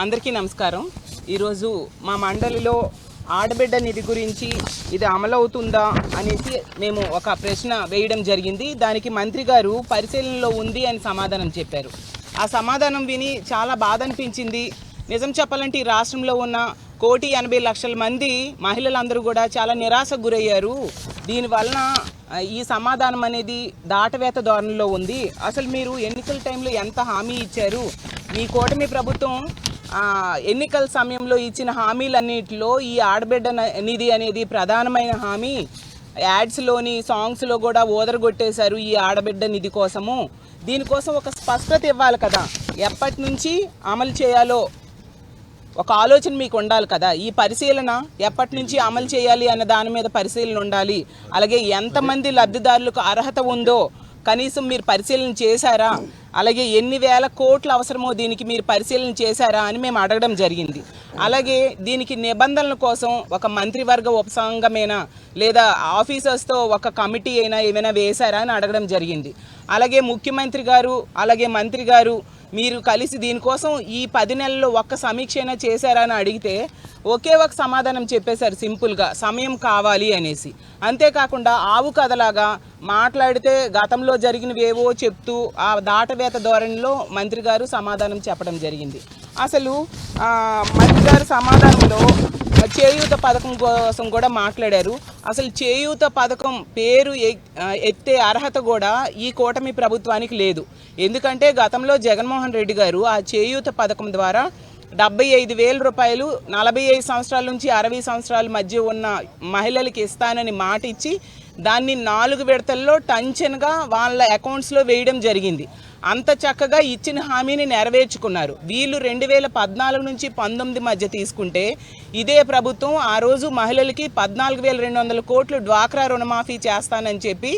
అందరికీ నమస్కారం. ఈరోజు మా మండలిలో ఆడబిడ్డ నిధి గురించి ఇది అమలవుతుందా అనేసి మేము ఒక ప్రశ్న వేయడం జరిగింది. దానికి మంత్రి గారు పరిశీలనలో ఉంది అని సమాధానం చెప్పారు. ఆ సమాధానం విని చాలా బాధ అనిపించింది. నిజం చెప్పాలంటే ఈ రాష్ట్రంలో ఉన్న 1,80,00,000 మంది మహిళలందరూ కూడా చాలా నిరాశకు గురయ్యారు. దీనివలన ఈ సమాధానం అనేది దాటవేత ధోరణిలో ఉంది. అసలు మీరు ఎన్నికల టైంలో ఎంత హామీ ఇచ్చారు? మీ కూటమి ప్రభుత్వం ఎన్నికల సమయంలో ఇచ్చిన హామీలన్నింటిలో ఈ ఆడబిడ్డ నిధి అనేది ప్రధానమైన హామీ. యాడ్స్లోని సాంగ్స్లో కూడా ఓదరగొట్టేశారు ఈ ఆడబిడ్డ నిధి కోసము. దీనికోసం ఒక స్పష్టత ఇవ్వాలి కదా, ఎప్పటి నుంచి అమలు చేయాలో ఒక ఆలోచన మీకు ఉండాలి కదా. ఈ పరిశీలన ఎప్పటి నుంచి అమలు చేయాలి అన్న దాని మీద పరిశీలన ఉండాలి. అలాగే ఎంతమంది లబ్ధిదారులకు అర్హత ఉందో కనీసం మీరు పరిశీలన చేశారా, అలాగే ఎన్ని వేల కోట్లు అవసరమో దీనికి మీరు పరిశీలన చేశారా అని మేము అడగడం జరిగింది. అలాగే దీనికి నిబంధనల కోసం ఒక మంత్రివర్గ ఉపసంఘమేనా లేదా ఆఫీసర్స్తో ఒక కమిటీ అయినా ఏమైనా వేశారా అని అడగడం జరిగింది. అలాగే ముఖ్యమంత్రి గారు అలాగే మంత్రి గారు మీరు కలిసి దీనికోసం ఈ 10 నెలల్లో ఒక్క సమీక్ష అయినా చేశారా అని అడిగితే ఒకే ఒక సమాధానం చెప్పేశారు, సింపుల్గా సమయం కావాలి అనేసి. అంతేకాకుండా ఆవు కథలాగా మాట్లాడితే గతంలో జరిగినవేవో చెప్తూ ఆ దాటవేత ధోరణిలో మంత్రి గారు సమాధానం చెప్పడం జరిగింది. అసలు మంత్రి గారు సమాధానంలో చేయూత పథకం కోసం కూడా మాట్లాడారు. అసలు చేయూత పథకం పేరు ఎత్తే అర్హత కూడా ఈ కూటమి ప్రభుత్వానికి లేదు. ఎందుకంటే గతంలో జగన్మోహన్ రెడ్డి గారు ఆ చేయూత పథకం ద్వారా 75,000 రూపాయలు 45 సంవత్సరాల నుంచి 60 సంవత్సరాల మధ్య ఉన్న మహిళలకి ఇస్తానని మాట ఇచ్చి దాన్ని 4 విడతల్లో టంచన్గా వాళ్ళ అకౌంట్స్లో వేయడం జరిగింది. అంత చక్కగా ఇచ్చిన హామీని నెరవేర్చుకున్నారు. వీళ్ళు 2014 నుంచి 19 మధ్య తీసుకుంటే ఇదే ప్రభుత్వం ఆ రోజు మహిళలకి 14,200 కోట్లు డ్వాక్రా రుణమాఫీ చేస్తానని చెప్పి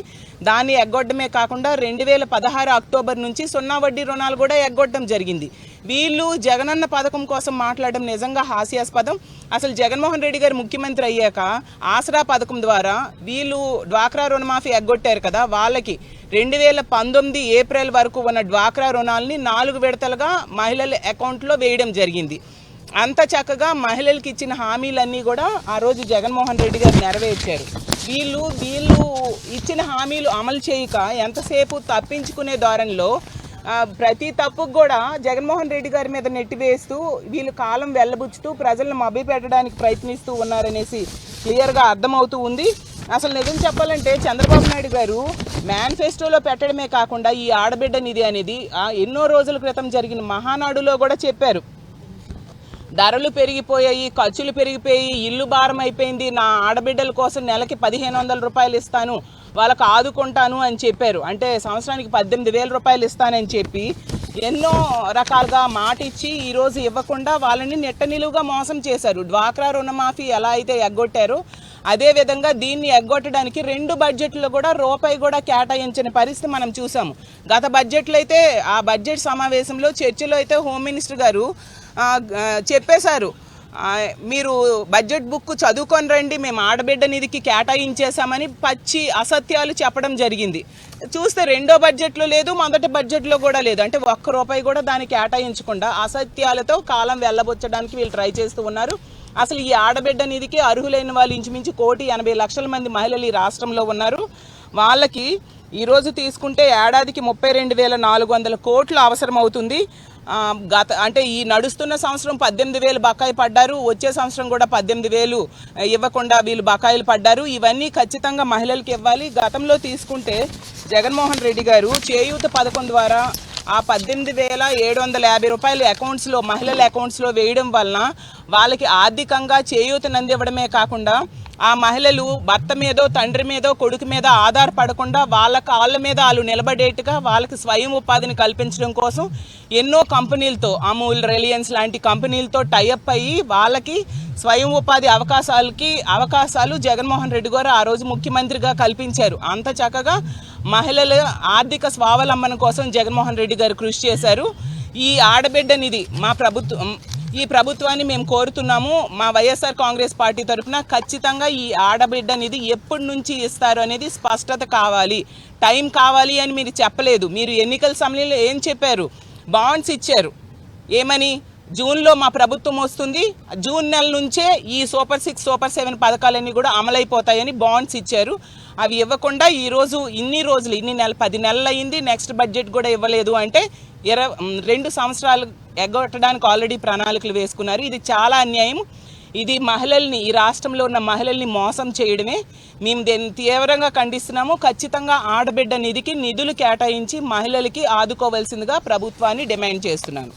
దాన్ని ఎగ్గొట్టడమే కాకుండా 2016 అక్టోబర్ నుంచి 0 వడ్డీ రుణాలు కూడా ఎగ్గొట్టడం జరిగింది. వీళ్ళు జగనన్న పథకం కోసం మాట్లాడడం నిజంగా హాస్యాస్పదం. అసలు జగన్మోహన్ రెడ్డి గారు ముఖ్యమంత్రి అయ్యాక ఆసరా పథకం ద్వారా వీళ్ళు డ్వాక్రా రుణమాఫీ ఎగ్గొట్టారు కదా, వాళ్ళకి 2019 ఏప్రిల్ వరకు ఉన్న డ్వాక్రా రుణాలని 4 విడతలుగా మహిళల అకౌంట్లో వేయడం జరిగింది. అంత చక్కగా మహిళలకు ఇచ్చిన హామీలన్నీ కూడా ఆ రోజు జగన్మోహన్ రెడ్డి గారు నెరవేర్చారు. వీళ్ళు ఇచ్చిన హామీలు అమలు చేయక ఎంతసేపు తప్పించుకునే ధోరణిలో ప్రతి తప్పుకు కూడా జగన్మోహన్ రెడ్డి గారి మీద నెట్టివేస్తూ వీళ్ళు కాలం వెళ్ళబుచ్చుతూ ప్రజలను మభ్యపెట్టడానికి ప్రయత్నిస్తూ ఉన్నారనేసి క్లియర్గా అర్థమవుతూ ఉంది. అసలు నిజం చెప్పాలంటే చంద్రబాబు నాయుడు గారు మేనిఫెస్టోలో పెట్టడమే కాకుండా ఈ ఆడబిడ్డ నిధి అనేది ఎన్నో రోజుల క్రితం జరిగిన మహానాడులో కూడా చెప్పారు. ధరలు పెరిగిపోయాయి, ఖర్చులు పెరిగిపోయి, ఇల్లు భారం అయిపోయింది, నా ఆడబిడ్డల కోసం నెలకి 1,500 రూపాయలు ఇస్తాను, వాళ్ళకు ఆదుకుంటాను అని చెప్పారు. అంటే సంవత్సరానికి 18,000 రూపాయలు ఇస్తానని చెప్పి ఎన్నో రకాలుగా మాట ఇచ్చి ఈరోజు ఇవ్వకుండా వాళ్ళని నెట్ట నిలువుగా మోసం చేశారు. డ్వాక్రా రుణమాఫీ ఎలా అయితే ఎగ్గొట్టారో అదేవిధంగా దీన్ని ఎగ్గొట్టడానికి 2 బడ్జెట్లో కూడా రూపాయి కూడా కేటాయించని పరిస్థితి మనం చూసాము. గత బడ్జెట్లో అయితే ఆ బడ్జెట్ సమావేశంలో చర్చలో అయితే హోమ్ మినిస్టర్ గారు చెప్పేశారు, మీరు బడ్జెట్ బుక్ చదువుకొని రండి, మేము ఆడబిడ్డ నిధికి కేటాయించేశామని పచ్చి అసత్యాలు చెప్పడం జరిగింది. చూస్తే రెండో బడ్జెట్లో లేదు, మొదటి బడ్జెట్లో కూడా లేదు. అంటే ఒక్క రూపాయి కూడా దాన్ని కేటాయించకుండా అసత్యాలతో కాలం వెళ్ళబుచ్చడానికి వీళ్ళు ట్రై చేస్తూ ఉన్నారు. అసలు ఈ ఆడబిడ్డ నిధికి అర్హులైన వాళ్ళు ఇంచుమించు 1,80,00,000 మంది మహిళలు ఈ రాష్ట్రంలో ఉన్నారు. వాళ్ళకి ఈరోజు తీసుకుంటే ఏడాదికి 32,400 కోట్లు అవసరం అవుతుంది. అంటే ఈ నడుస్తున్న సంవత్సరం 18,000 బకాయి పడ్డారు, వచ్చే సంవత్సరం కూడా 18,000 ఇవ్వకుండా వీళ్ళు బకాయిలు పడ్డారు. ఇవన్నీ ఖచ్చితంగా మహిళలకు ఇవ్వాలి. గతంలో తీసుకుంటే జగన్మోహన్ రెడ్డి గారు చేయూత పథకం ద్వారా ఆ 18,750 రూపాయలు అకౌంట్స్లో మహిళల అకౌంట్స్లో వేయడం వలన వాళ్ళకి ఆర్థికంగా చేయూతనందివ్వడమే కాకుండా ఆ మహిళలు భర్త మీదో తండ్రి మీదో కొడుకు మీద ఆధారపడకుండా వాళ్ళ కాళ్ళ మీద వాళ్ళు నిలబడేట్టుగా వాళ్ళకి స్వయం ఉపాధిని కల్పించడం కోసం ఎన్నో కంపెనీలతో, అమూల్, రిలయన్స్ లాంటి కంపెనీలతో టైఅప్ అయ్యి వాళ్ళకి స్వయం ఉపాధి అవకాశాలు జగన్మోహన్ రెడ్డి గారు ఆ రోజు ముఖ్యమంత్రిగా కల్పించారు. అంత చక్కగా మహిళల ఆర్థిక స్వావలంబన కోసం జగన్మోహన్ రెడ్డి గారు కృషి చేశారు. ఈ ఆడబిడ్డ నిధి ఈ ప్రభుత్వాన్ని మేము కోరుతున్నాము. మా వైఎస్ఆర్ కాంగ్రెస్ పార్టీ తరఫున ఖచ్చితంగా ఈ ఆడబిడ్డ నిధి ఎప్పటి నుంచి ఇస్తారు అనేది స్పష్టత కావాలి. టైం కావాలి అని మీరు చెప్పలేదు. మీరు ఎన్నికల సమయంలో ఏం చెప్పారు? బాండ్స్ ఇచ్చారు. ఏమని? జూన్లో మా ప్రభుత్వం వస్తుంది, జూన్ నెల నుంచే ఈ సూపర్ 6 సూపర్ 7 పథకాలన్నీ కూడా అమలైపోతాయని బాండ్స్ ఇచ్చారు. అవి ఇవ్వకుండా ఈరోజు ఇన్ని 10 నెలలు అయింది, నెక్స్ట్ బడ్జెట్ కూడా ఇవ్వలేదు అంటే 2 సంవత్సరాలు ఎగ్గొట్టడానికి ఆల్రెడీ ప్రణాళికలు వేసుకున్నారు. ఇది చాలా అన్యాయం. ఇది మహిళల్ని, ఈ రాష్ట్రంలో ఉన్న మహిళల్ని మోసం చేయడమే. మేము దీన్ని తీవ్రంగా ఖండిస్తున్నాము. ఖచ్చితంగా ఆడబిడ్డ నిధికి నిధులు కేటాయించి మహిళలకి ఆదుకోవాల్సిందిగా ప్రభుత్వాన్ని డిమాండ్ చేస్తున్నాను.